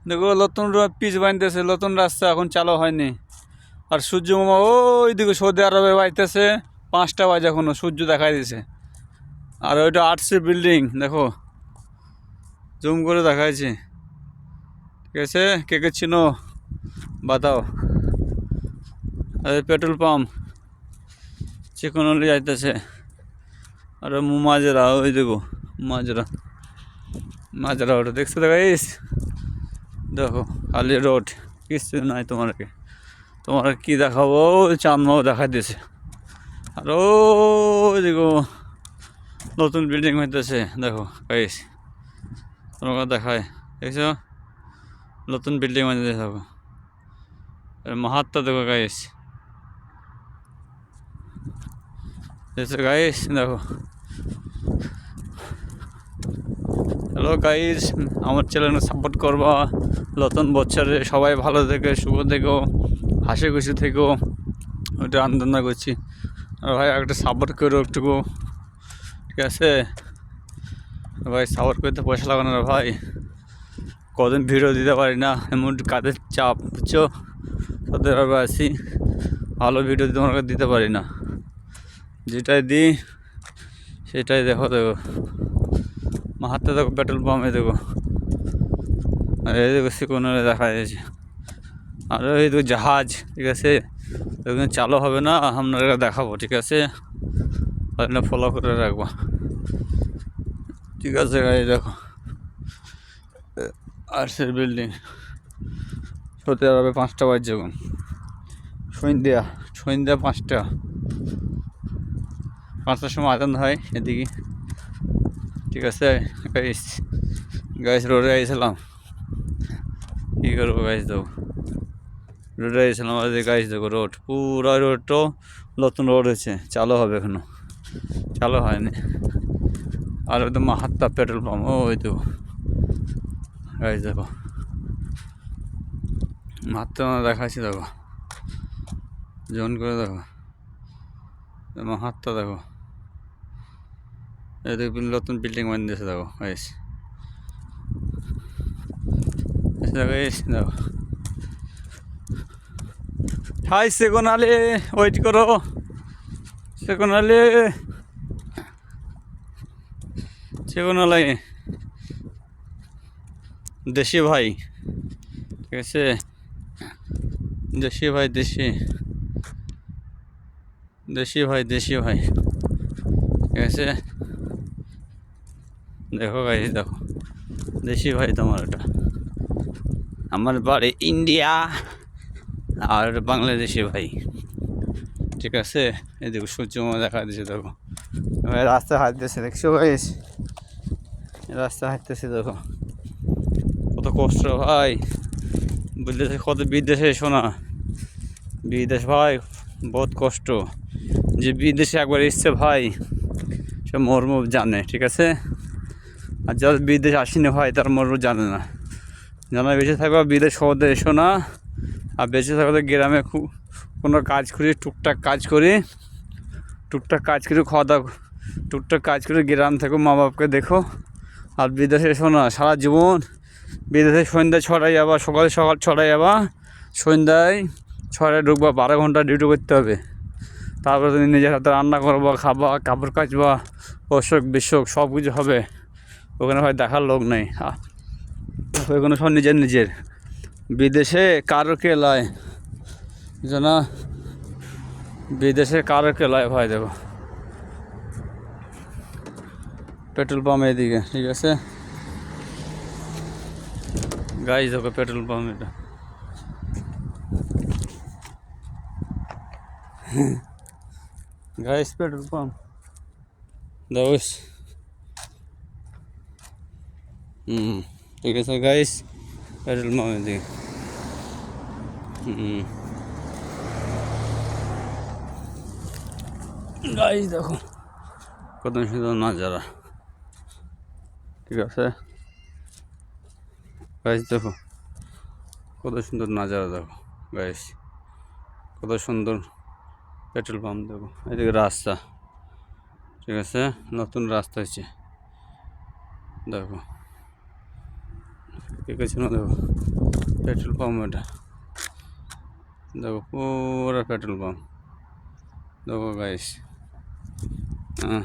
দেখো নতুন পিচ বানতেছে, নতুন রাস্তা এখন চালু হয়নি। আর সূর্য মামা ওই দিকে সৌদি আরবে বাইতেছে, 5টা বাজে এখনো সূর্য দেখাই দিছে। আর ওইটা আর্টসি বিল্ডিং দেখো, জুম করে দেখাইছি। ঠিক আছে, কে কে চিনো বাতাও। পেট্রোল পাম্প চিকনলি যাইতেছে। আর মাজরা ওই দেখো, মাজরা মাজরা ওটা দেখছো দেখাইস। দেখো খালি রোড, কিছু নাই তোমাকে। তোমার কি দেখাবো, চাঁদমাও দেখাই দিয়েছে। আর ওই দেখো নতুন বিল্ডিং হইতেছে, দেখো গাইস তোমাকে দেখায়, দেখছো নতুন বিল্ডিং হইতেছে। দেখো মাহাত্মা, দেখো গাইস, দেখছো গাইস দেখো। হ্যালো গাইস, আমার চ্যানেলকে সাপোর্ট করবা। নতুন বছরে সবাই ভালো থেকে শুভ থেকো, হাসি খুশি থেকো, ওইটা আনন্দ করছি। আর ভাই একটা সাপোর্ট করো একটুকু, ঠিক আছে ভাই? সাপোর্ট করতে পয়সা লাগানো না ভাই, কদিন ভিডিও দিতে পারি না, এমন কাজের চাপ বুঝছো। তাদের আবার আছি, ভালো ভিডিও তোমার দিতে পারি না, যেটাই দিই সেটাই দেখো। দেখো মাহাত্মা, দেখো পেট্রোল পাম্পে দেখো, আর এই দেখো সিকোনারে দেখা যাচ্ছে। আর এই দেখো জাহাজ, ঠিক আছে, এখানে চালু হবে না, আপনারা দেখাবো, ঠিক আছে? আপনারা ফলো করে রাখবো, ঠিক আছে গাই? দেখো আর্টসের বিল্ডিং, সৌদি আরবে 5টা বাজছে যখন, সন্ধ্যা সন্ধ্যা 5টার সময় আজান হয় এদিকে, ঠিক আছে গাইস? গাইস রোডে আইছিলাম, কী করবো গাইস? দেখো রোডে আইছিলাম, আর গাইস দেখো রোড, পুরো রোডটা নতুন রোড হয়েছে, চালু হবে এখনো, চালু হয়নি। আর ওই তো মাহাত্মা পেট্রোল পাম্প, ওই তো গাইস দেখো মাহাত্মা দেখাচ্ছি, দেখো জোন করে দেখো মাহাত্মা, দেখো এই দেখো নতুন বিল্ডিং বানিয়েছে, দেখো গাইস দেখো। হাই সেকোন আলে, ওয়েট করো সেকোন আলে, সেকোন আলে দেশি ভাই, ঠিক আছে? দেশি ভাই, দেশি দেশি ভাই, দেশি ভাই, ঠিক আছে? দেখো গাইস দেখো, দেশি ভাই তোমার ওটা। আমার বাড়ি ইন্ডিয়া, আর বাংলাদেশি ভাই, ঠিক আছে? এই দেখো সূর্য দেখা দিচ্ছে, দেখো রাস্তা হাঁটতেছে, দেখছো গাইস? রাস্তা হাঁটতেছে, দেখো কত কষ্ট ভাই। বিদেশে কত, বিদেশে এসো না, বিদেশ ভাই বহুত কষ্ট। যে বিদেশে একবার এসছে ভাই সে মর্ম জানে, ঠিক আছে? আর যারা বিদেশ আসেনি ভাই তার মর্ম জানে না। জানা বেঁচে থাকবে বিদেশ শহরে এসো না, আর বেঁচে থাকলে গ্রামে খুব কোনো কাজ করি, টুকটাক কাজ করি, টুকটাক কাজ করে খাওয়া দাওয়া, টুকটাক কাজ করে গ্রাম থেকে মা বাপকে দেখো। আর বিদেশে এসো না, সারা জীবন বিদেশে সন্ধ্যায় 6টায় যাবা, সকাল 6টায় যাবা, সন্ধ্যায় 6টায় ঢুকবা, 12 ঘন্টা ডিউটি করতে হবে। তারপরে তুমি নিজের হাতে রান্না করবা, খাবা, কাপড় কাচবা, অসুখ বিসুখ সব কিছু হবে। ওখানে ভাই দেখার লোক নেই, ওখানে সব নিজের নিজের। বিদেশে কারো কে লয় জানা, বিদেশে কারো কে লয় ভাই। দেখো পেট্রোল পাম্প এদিকে, ঠিক আছে গাইস? দেখো পেট্রোল পাম্প, এটা গাইস পেট্রোল পাম্প দেখো। ঠিক আছে গাইস, পেট্রোল পাম্প এদিকে। গাইস দেখো কত সুন্দর নাজারা, ঠিক আছে গাইস? দেখো কত সুন্দর নাজারা, দেখো গাইস কত সুন্দর পেট্রোল পাম্প। দেখো এদিকে রাস্তা, ঠিক আছে? নতুন রাস্তা হয়েছে, দেখো পেছনে দেখো পেট্রোল পাম্প, এটা দেখো পুরো পেট্রোল পাম্প দেখো গাইস। হ্যাঁ